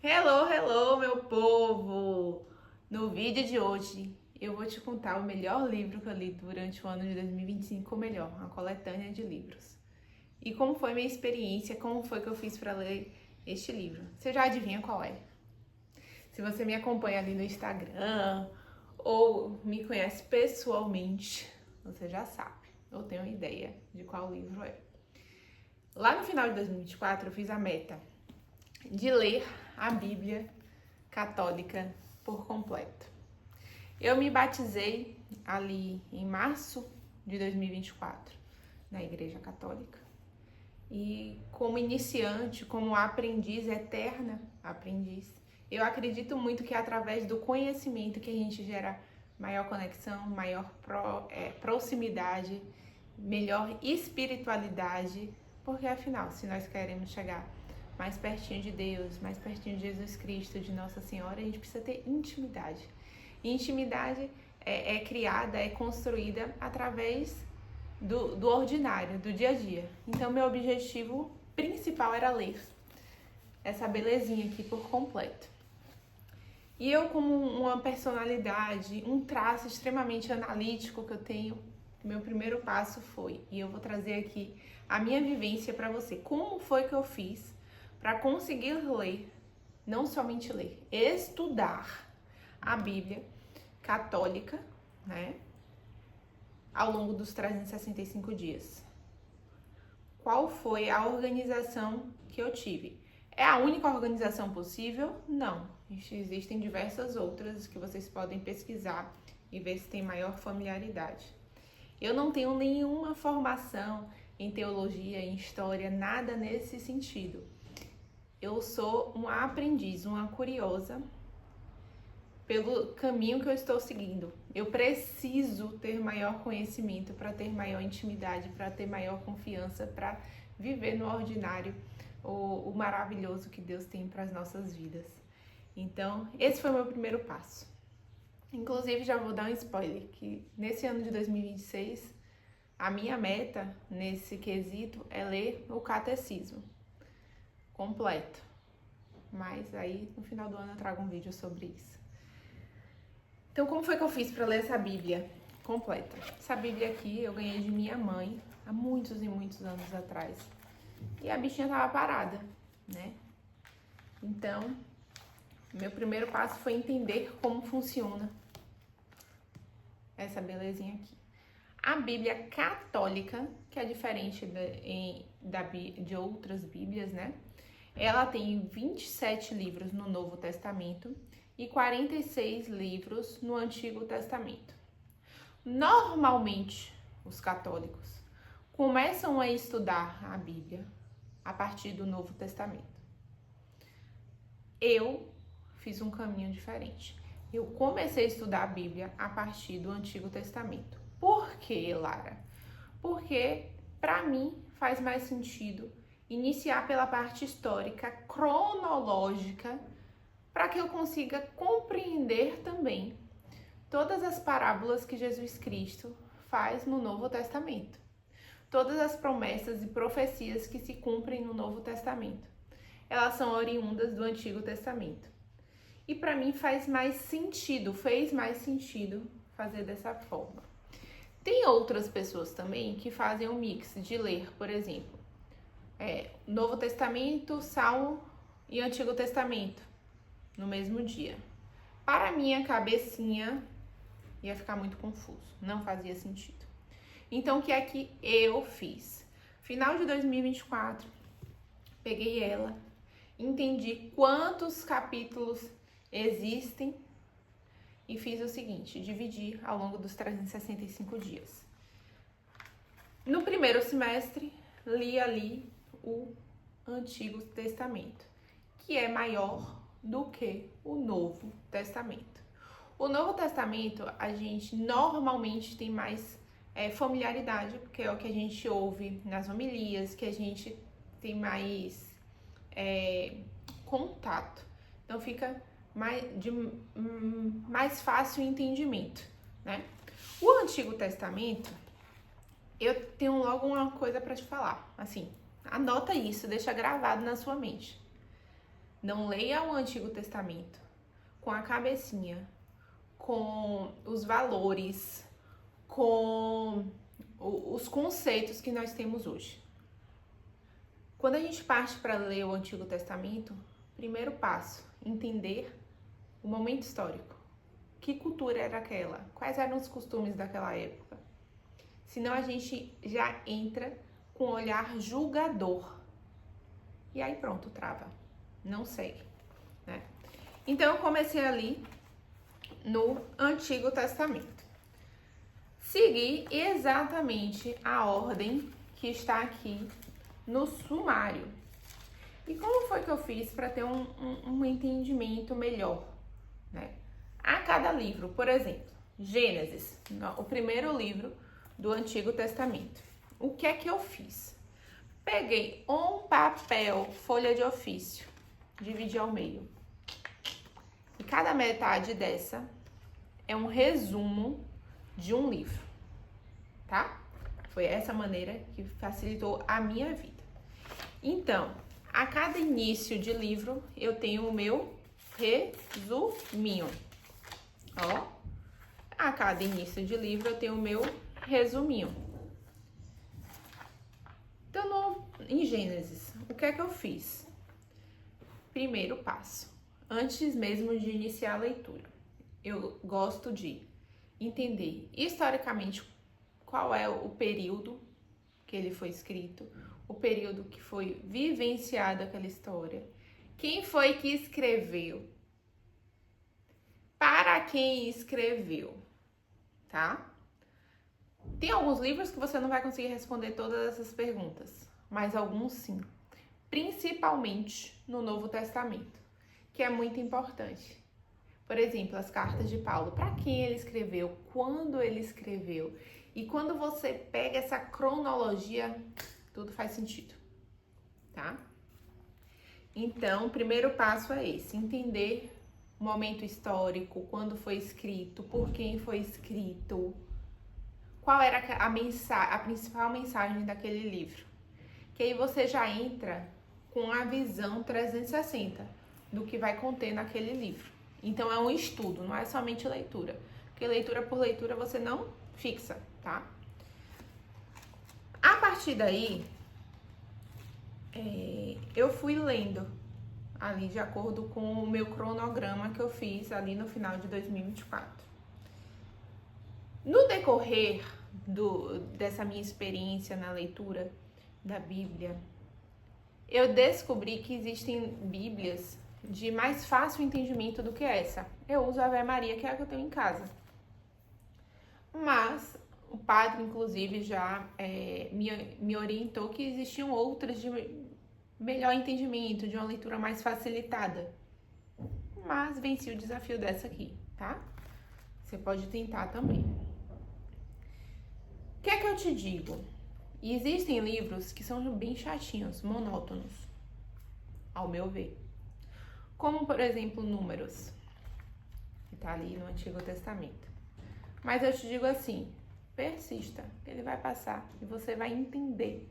Hello, hello, meu povo! No vídeo de hoje eu vou te contar o melhor livro que eu li durante o ano de 2025, ou melhor, uma coletânea de livros. E como foi minha experiência, como foi que eu fiz para ler este livro. Você já adivinha qual é? Se você me acompanha ali no Instagram ou me conhece pessoalmente, você já sabe, eu tenho ideia de qual livro é. Lá no final de 2024 eu fiz a meta de ler a Bíblia católica por completo. Eu me batizei ali em março de 2024 na Igreja Católica e como iniciante, como aprendiz, eterna aprendiz, eu acredito muito que é através do conhecimento que a gente gera maior conexão, maior proximidade, melhor espiritualidade, porque afinal, se nós queremos chegar mais pertinho de Deus, mais pertinho de Jesus Cristo, de Nossa Senhora, a gente precisa ter intimidade. E intimidade é criada, é construída através do ordinário, do dia a dia. Então, meu objetivo principal era ler essa belezinha aqui por completo. E eu, como uma personalidade, um traço extremamente analítico que eu tenho, meu primeiro passo foi, e eu vou trazer aqui a minha vivência para você. Como foi que eu fiz para conseguir ler, não somente ler, estudar a Bíblia católica, né, ao longo dos 365 dias? Qual foi a organização que eu tive? É a única organização possível? Não. Existem diversas outras que vocês podem pesquisar e ver se tem maior familiaridade. Eu não tenho nenhuma formação em teologia, em história, nada nesse sentido. Eu sou uma aprendiz, uma curiosa pelo caminho que eu estou seguindo. Eu preciso ter maior conhecimento para ter maior intimidade, para ter maior confiança, para viver no ordinário o maravilhoso que Deus tem para as nossas vidas. Então, esse foi o meu primeiro passo. Inclusive, já vou dar um spoiler, que nesse ano de 2026, a minha meta nesse quesito é ler o catecismo completo. Mas aí, no final do ano, eu trago um vídeo sobre isso. Então, como foi que eu fiz para ler essa Bíblia completa? Essa Bíblia aqui eu ganhei de minha mãe há muitos e muitos anos atrás. E a bichinha tava parada, né? Então, meu primeiro passo foi entender como funciona essa belezinha aqui. A Bíblia católica, que é diferente de outras Bíblias, né? Ela tem 27 livros no Novo Testamento e 46 livros no Antigo Testamento. Normalmente, os católicos começam a estudar a Bíblia a partir do Novo Testamento. Eu fiz um caminho diferente. Eu comecei a estudar a Bíblia a partir do Antigo Testamento. Por quê, Lara? Porque, para mim, faz mais sentido iniciar pela parte histórica, cronológica, para que eu consiga compreender também todas as parábolas que Jesus Cristo faz no Novo Testamento. Todas as promessas e profecias que se cumprem no Novo Testamento. Elas são oriundas do Antigo Testamento. E para mim fez mais sentido fazer dessa forma. Tem outras pessoas também que fazem um mix de ler, por exemplo, Novo Testamento, Salmo e Antigo Testamento no mesmo dia. Para minha cabecinha ia ficar muito confuso, não fazia sentido. Então, o que é que eu fiz? Final de 2024, peguei ela, entendi quantos capítulos existem e fiz o seguinte, dividi ao longo dos 365 dias. No primeiro semestre, li ali o Antigo Testamento, que é maior do que o Novo Testamento. O Novo Testamento, a gente normalmente tem mais familiaridade, porque é o que a gente ouve nas homilias, que a gente tem mais contato. Então fica mais fácil o entendimento, né? O Antigo Testamento, eu tenho logo uma coisa para te falar, assim, anota isso, deixa gravado na sua mente. Não leia o Antigo Testamento com a cabecinha, com os valores, com os conceitos que nós temos hoje. Quando a gente parte para ler o Antigo Testamento, primeiro passo, entender o momento histórico. Que cultura era aquela? Quais eram os costumes daquela época? Senão a gente já entra com um olhar julgador. E aí pronto, trava. Não segue, né? Então eu comecei ali no Antigo Testamento. Segui exatamente a ordem que está aqui no sumário. E como foi que eu fiz para ter um entendimento melhor, né? A cada livro, por exemplo, Gênesis, o primeiro livro do Antigo Testamento. O que é que eu fiz? Peguei um papel, folha de ofício, dividi ao meio. E cada metade dessa é um resumo de um livro, tá? Foi essa maneira que facilitou a minha vida. Então, a cada início de livro, eu tenho o meu resuminho. Ó, a cada início de livro, eu tenho o meu resuminho. Então, em Gênesis, o que é que eu fiz? Primeiro passo, antes mesmo de iniciar a leitura, eu gosto de entender historicamente qual é o período que ele foi escrito, o período que foi vivenciada aquela história, quem foi que escreveu, para quem escreveu, tá? Tem alguns livros que você não vai conseguir responder todas essas perguntas, mas alguns sim, principalmente no Novo Testamento, que é muito importante. Por exemplo, as cartas de Paulo, para quem ele escreveu, quando ele escreveu. E quando você pega essa cronologia, tudo faz sentido, tá? Então, o primeiro passo é esse, entender o momento histórico, quando foi escrito, por quem foi escrito, qual era a principal mensagem daquele livro. Que aí você já entra com a visão 360 do que vai conter naquele livro. Então é um estudo, não é somente leitura. Porque leitura por leitura você não fixa, tá? A partir daí, eu fui lendo ali de acordo com o meu cronograma que eu fiz ali no final de 2024. No decorrer dessa minha experiência na leitura da Bíblia, eu descobri que existem Bíblias de mais fácil entendimento do que essa. Eu uso a Ave Maria, que é a que eu tenho em casa. Mas o padre, inclusive, já me orientou que existiam outras de melhor entendimento, de uma leitura mais facilitada. Mas venci o desafio dessa aqui, tá? Você pode tentar também. O que é que eu te digo? E existem livros que são bem chatinhos, monótonos, ao meu ver. Como, por exemplo, Números, que tá ali no Antigo Testamento. Mas eu te digo assim, persista, ele vai passar e você vai entender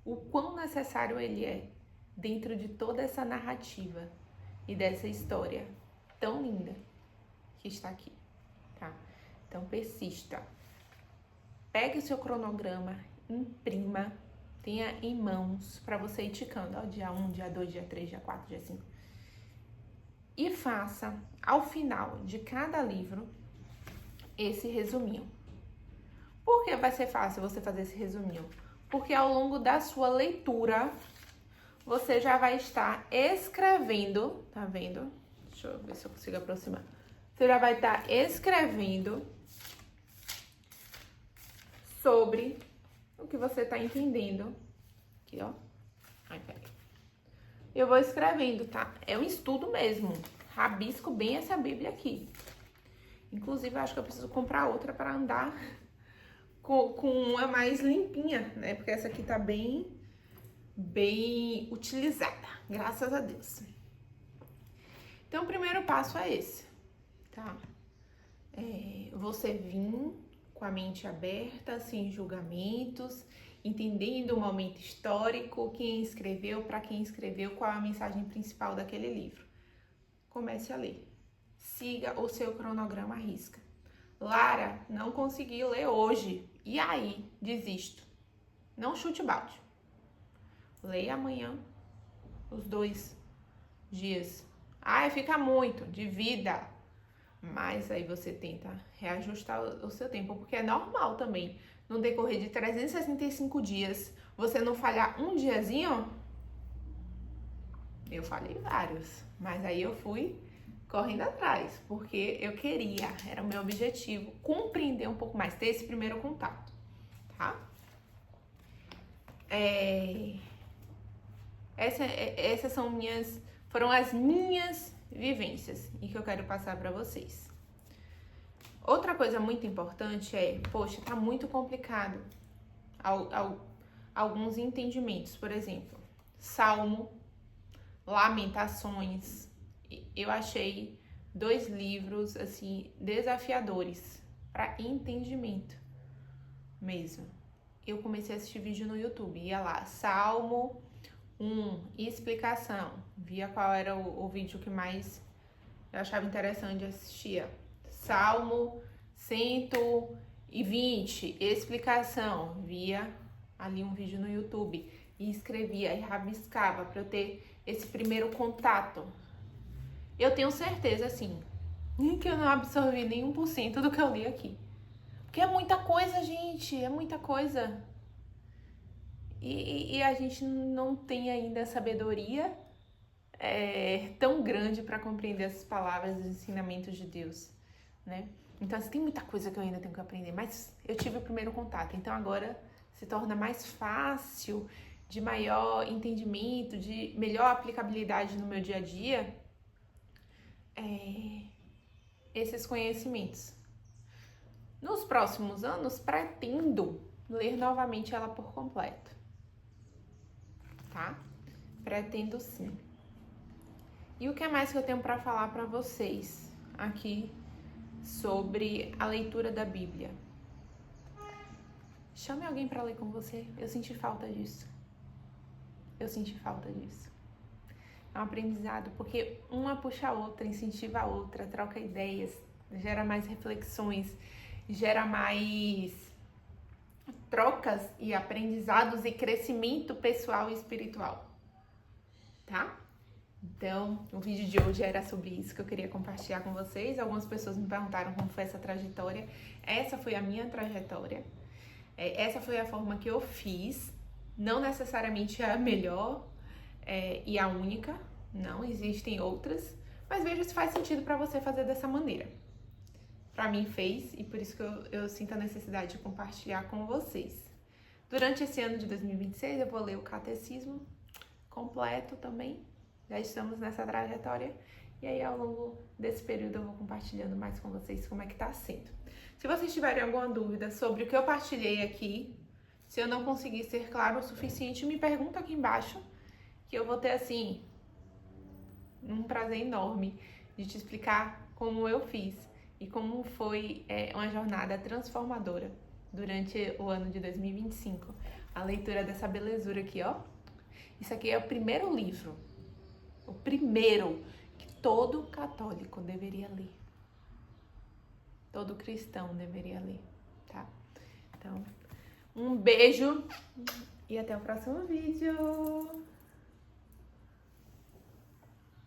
o quão necessário ele é dentro de toda essa narrativa e dessa história tão linda que está aqui, tá? Então, persista. Pegue o seu cronograma, imprima, tenha em mãos para você ir ticando, ó, dia 1, dia 2, dia 3, dia 4, dia 5. E faça, ao final de cada livro, esse resuminho. Por que vai ser fácil você fazer esse resuminho? Porque ao longo da sua leitura, você já vai estar escrevendo, tá vendo? Deixa eu ver se eu consigo aproximar. Você já vai estar escrevendo sobre o que você tá entendendo. Aqui, ó. Ai, peraí. Eu vou escrevendo, tá? É um estudo mesmo. Rabisco bem essa Bíblia aqui. Inclusive, eu acho que eu preciso comprar outra para andar com uma mais limpinha, né? Porque essa aqui tá bem utilizada, graças a Deus. Então, o primeiro passo é esse, tá? Você vir com a mente aberta, sem julgamentos, entendendo o momento histórico, quem escreveu, para quem escreveu, qual a mensagem principal daquele livro. Comece a ler. Siga o seu cronograma à risca. Lara, não consegui ler hoje. E aí? Desisto. Não chute balde. Leia amanhã os 2 dias. Ai, fica muito. Divida. Mas aí você tenta reajustar o seu tempo, porque é normal também, no decorrer de 365 dias, você não falhar um diazinho. Eu falhei vários, mas aí eu fui correndo atrás, porque eu queria, era o meu objetivo, compreender um pouco mais, ter esse primeiro contato, tá? Essas foram as minhas vivências e que eu quero passar para vocês. Outra coisa muito importante é, poxa, tá muito complicado alguns entendimentos, por exemplo, Salmo, Lamentações. Eu achei 2 livros assim desafiadores para entendimento mesmo. Eu comecei a assistir vídeo no YouTube, ia lá, Salmo 1, explicação, via qual era o vídeo que mais eu achava interessante de assistir. Salmo 120, explicação, via ali um vídeo no YouTube e escrevia e rabiscava para eu ter esse primeiro contato. Eu tenho certeza, assim, que eu não absorvi nem 1% do que eu li aqui. Porque é muita coisa, gente, é muita coisa. E a gente não tem ainda a sabedoria tão grande para compreender essas palavras, os ensinamentos de Deus, né? Então, assim, tem muita coisa que eu ainda tenho que aprender, mas eu tive o primeiro contato, então agora se torna mais fácil, de maior entendimento, de melhor aplicabilidade no meu dia a dia, esses conhecimentos. Nos próximos anos, pretendo ler novamente ela por completo, tá? Pretendo sim. E o que mais que eu tenho para falar para vocês aqui sobre a leitura da Bíblia? Chame alguém para ler com você. Eu senti falta disso. É um aprendizado, porque uma puxa a outra, incentiva a outra, troca ideias, gera mais reflexões, gera mais trocas e aprendizados e crescimento pessoal e espiritual, tá? Então, o vídeo de hoje era sobre isso que eu queria compartilhar com vocês. Algumas pessoas me perguntaram como foi essa trajetória. Essa foi a minha trajetória. Essa foi a forma que eu fiz. Não necessariamente a melhor e a única. Não, existem outras. Mas veja se faz sentido para você fazer dessa maneira. Para mim fez e por isso que eu sinto a necessidade de compartilhar com vocês. Durante esse ano de 2026 eu vou ler o catecismo completo também. Já estamos nessa trajetória e aí ao longo desse período eu vou compartilhando mais com vocês como é que tá sendo. Se vocês tiverem alguma dúvida sobre o que eu partilhei aqui, se eu não conseguir ser claro o suficiente, me pergunta aqui embaixo que eu vou ter assim um prazer enorme de te explicar como eu fiz e como foi uma jornada transformadora durante o ano de 2025. A leitura dessa belezura aqui, ó. Isso aqui é o primeiro livro. O primeiro que todo católico deveria ler. Todo cristão deveria ler, tá? Então, um beijo e até o próximo vídeo!